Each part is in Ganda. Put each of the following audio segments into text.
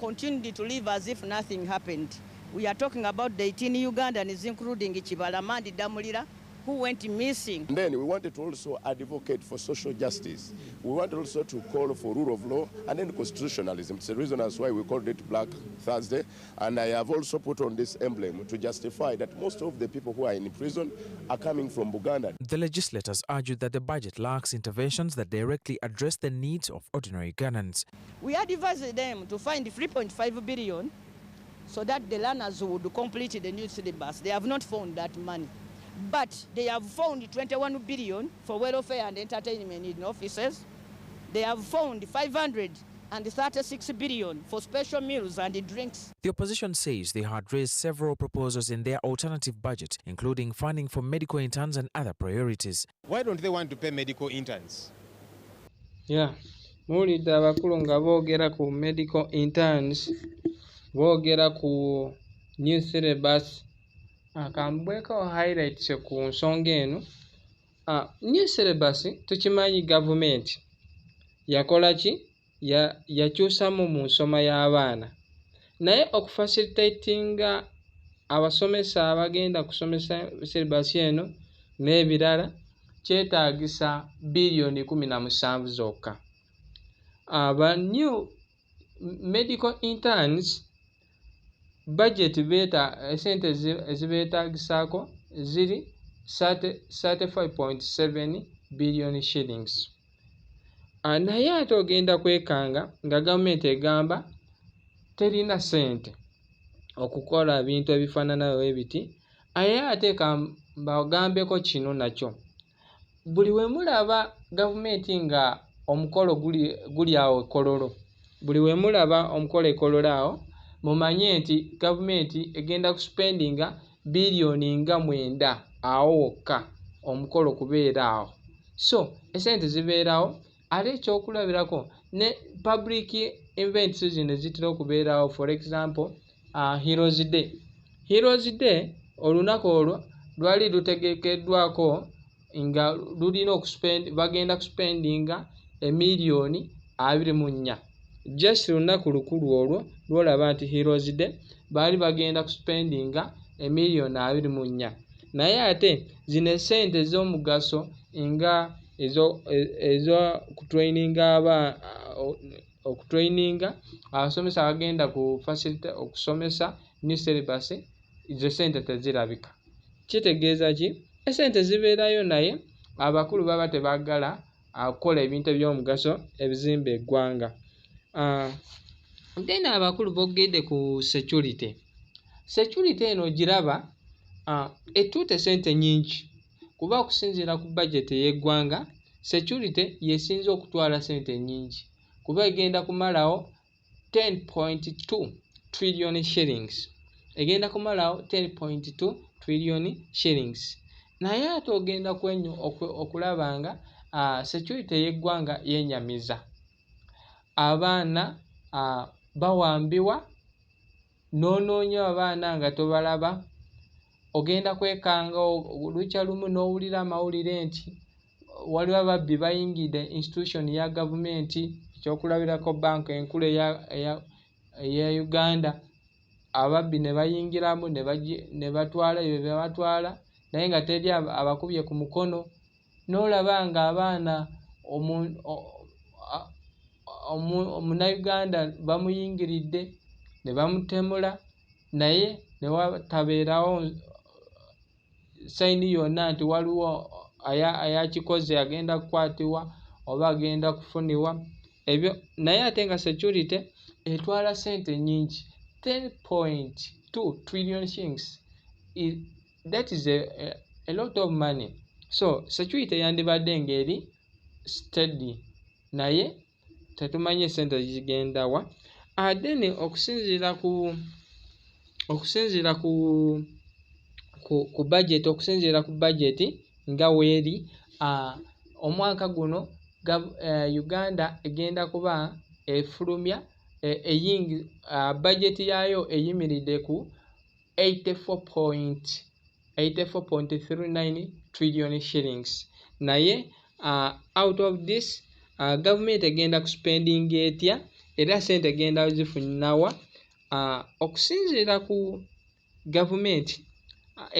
continued to live as if nothing happened. We are talking about the 18 Ugandans, including Chibalamandi Damulira, who went missing. And then we wanted to also advocate for social justice. We want also to call for rule of law and then constitutionalism. It's the reason as why we called it Black Thursday. And I have also put on this emblem to justify that most of the people who are in prison are coming from Buganda. The legislators argued that the budget lacks interventions that directly address the needs of ordinary Ghanaians. We advised them to find 3.5 billion so that the learners would complete the new syllabus. They have not found that money. But they have found 21 billion for welfare and entertainment in offices. They have found 536 billion for special meals and drinks. The opposition says they had raised several proposals in their alternative budget, including funding for medical interns and other priorities. Why don't they want to pay medical interns? Yeah, mulidde abakulu nga boogera ku medical interns, boogera ku new syllabus. Kambweko highlights ku nsonga eno. New syllabus tukimanyi government yakola ki yakyusamu mu nsoma y'abaana, naye okufacilitatinga abasomesa abagenda kusomesa syllabus eno n'ebirala kyetaagisa biliyoni 17 zokka. Aba new medical interns budget sente ezibeetaagisaako ziri 35.7 billion shillings. Naye ate ogenda kwekanga nga gavumenti egamba terina sente okukola ebintu ebifaananayo ebiti. Ate bagambeko kino nakyo, buli we mulaba gavumenti nga omukolo guli awo ekololo, buli we mulaba omukolo ekololo awo, mumanye nti gavumenti egenda kuspendinga biliyoni nga 9 awo wokka omukolo kubeera awo. So esente zibeerawo. Ate ekyokulabirako ne public events zino zitera okubeerawo. For example, Heroes Day. Heroes Day olunaku olwo lwali lutegekeddwako nga lulina bagenda kuspendinga emiliyoni 24. Just lunaku lukulu olwo lwolaba nti Heroes Day baali bagenda kuspendinga emiliyoni 24. Naye ate zino sente z'omugaso nga ezo okutraininga abasomesa bagenda ku facility okusomesa new syllabus, izo sente tezirabika. Kitegeeza ki? Esente zibeerayo naye abakulu baba tebaagala akukola ebintu eby'omugaso ebizimba eggwanga. Then abakulu boogedde ku security. Security eno giraba etuute sente nyingi, kuba okusinziira ku budget y'eggwanga security yesinze okutwala sente nyingi, kuba egenda kumalawo 10.2 trillion shillings. Egenda kumalawo 10.2 trillion shillings. Naye ate ogenda okulaba nga security y'eggwanga yenyamiza. Abaana bawambiwa, n'onoonya abaana nga tobalaba. Ogenda kwekanga olukya lumu n'owulira amawulire nti waliwo ababbi bayingidde institution ya gavumenti, ekyokulabirako banka enkulu eya Uganda. Ababbi ne bayingiramu ne batwala ebyo bye batwala, naye nga teri abakubye ku mukono. N'olaba nga abaana Omunnayuganda bamuyingiridde ne bamutemula, naye ne watabeerawo sayini yonna nti waliwo ayakikoze agenda kukwatibwa oba agenda kufunibwa ebyo. Naye ate nga security etwala sente nyingi, 10.2 trillion shillings. That is a lot of money. So security yandibadde ngeri steady, naye tetumanye sente zigenda wa. Then okusinziira ku budget nga weeri, omwaka guno Uganda egenda kuba efulumya budget yaayo eyimiridde ku 84.39 trillion shillings. Naye out of this government egenda kuspending etya era sente egenda zifuninawa okusinziira ku gavumenti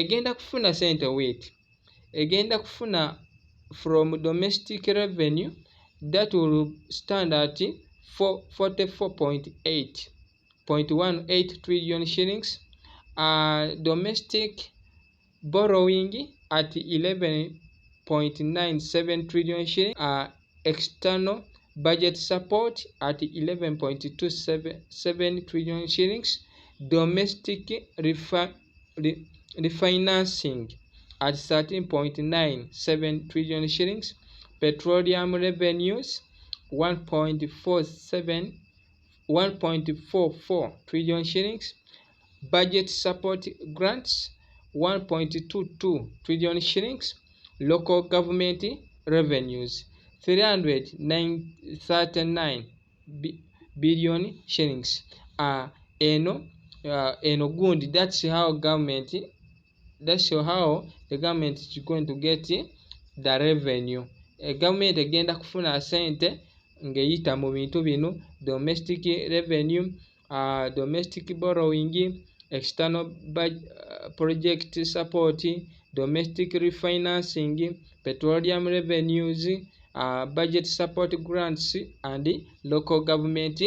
egenda kufuna sente wait egenda kufuna from domestic revenue that will stand at 44.18 trillion shillings, domestic borrowing at 11.97 trillion shillings, external budget support at 11.27 trillion shillings, domestic refinancing at 13.97 trillion shillings, petroleum revenues 1.44 trillion shillings, budget support grants 1.22 trillion shillings, local government revenues 339 billion shillings. Eno gundi, that's how the government is going to get the revenue. Government egenda kufuna sente ngeyita mu bintu bino: domestic revenue, domestic borrowing, external project support, domestic refinancing, petroleum revenues, budget support grants and local government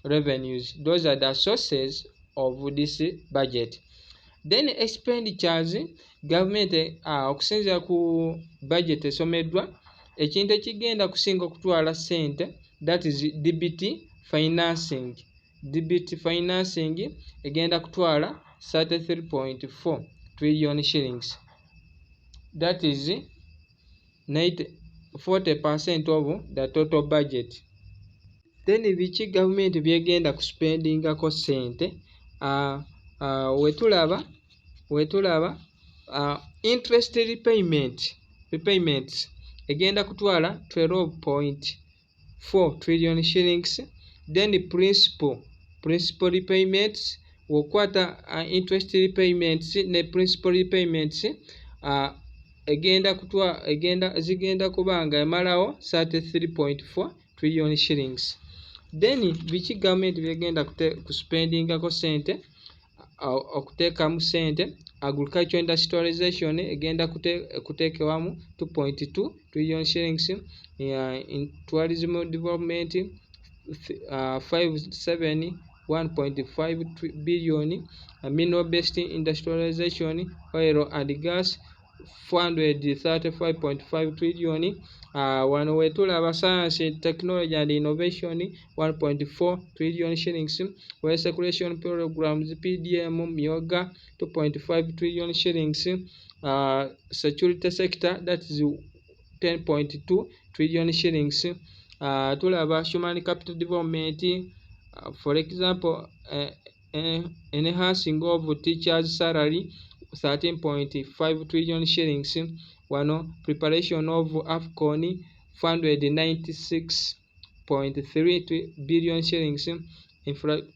revenues. Those are the sources of this budget. Then expenditures, government okusinziira ku budget esomeddwa, ekintu ekigenda kusinga okutwala sente, that is DBT financing. DBT financing egenda kutwala 33.4 trillion shillings. That is 40% of the total budget. Then biki government byegenda kuspendingako sente? Wetulaba interest repayments egenda kutwala 12.4 trillion shillings. Then principal repayments, wokwata interest repayments ne principal repayments zigenda kubanga emalawo 33.4 trillion shillings. Then biki government byegenda kuspendingako sente? Okuteekamu sente, agriculture industrialization egenda kuteekebwamu 2.2 trillion shillings, in tourism development 1.5 billion, mineral based industrialization, oil and gas 435.5 trillion. Wano wetulaba science, technology and innovation 1.4 trillion shillings, waste circulation programs PDM Myoga 2.5 trillion shillings, security sector, that is 10.2 trillion shillings. Tulaba human capital development, for example, enhancing of teachers' salary 13.5 trillion shillings. Wano preparation of AFCON 496.3 billion shillings.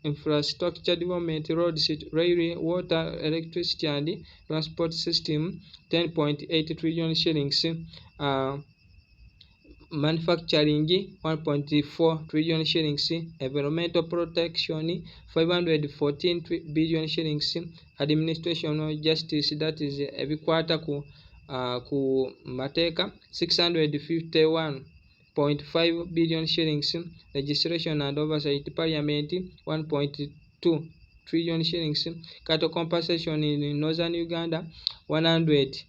Infrastructure development, roads, railway, water, electricity and transport system 10.8 trillion shillings. Manufacturing 1.4 trillion shillings, environmental protection 514 billion shillings, administration of justice, that is ebikwata ku mateeka 651.5 billion shillings, legislation and oversight parliament 1.2 trillion shillings, cattle compensation in northern Uganda 100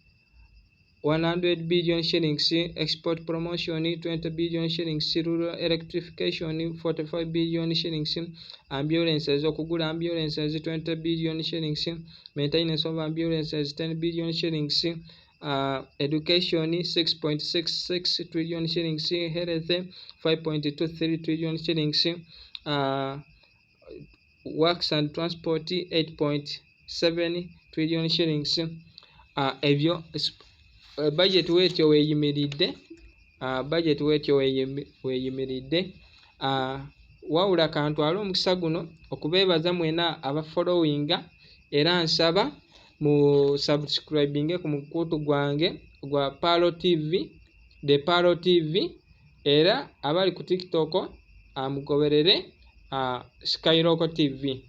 billion shillings, export promotion 20 billion shillings, rural electrification 45 billion shillings, ambulances, okugula ambulances 20 billion shillings, maintenance of ambulances 10 billion shillings, education 6.66 trillion shillings, health 5.23 trillion shillings, works and transport 8.7 trillion shillings. Ebyo budget wetyo weeyimiridde. Wawula kantwala omukisa guno okubeebaza mwena abafollowinga, era nsaba mu subscribing ku mukutu gwange gwa Paro TV, The Paro TV, era abali ku TikTok amugoberere Skyrock TV.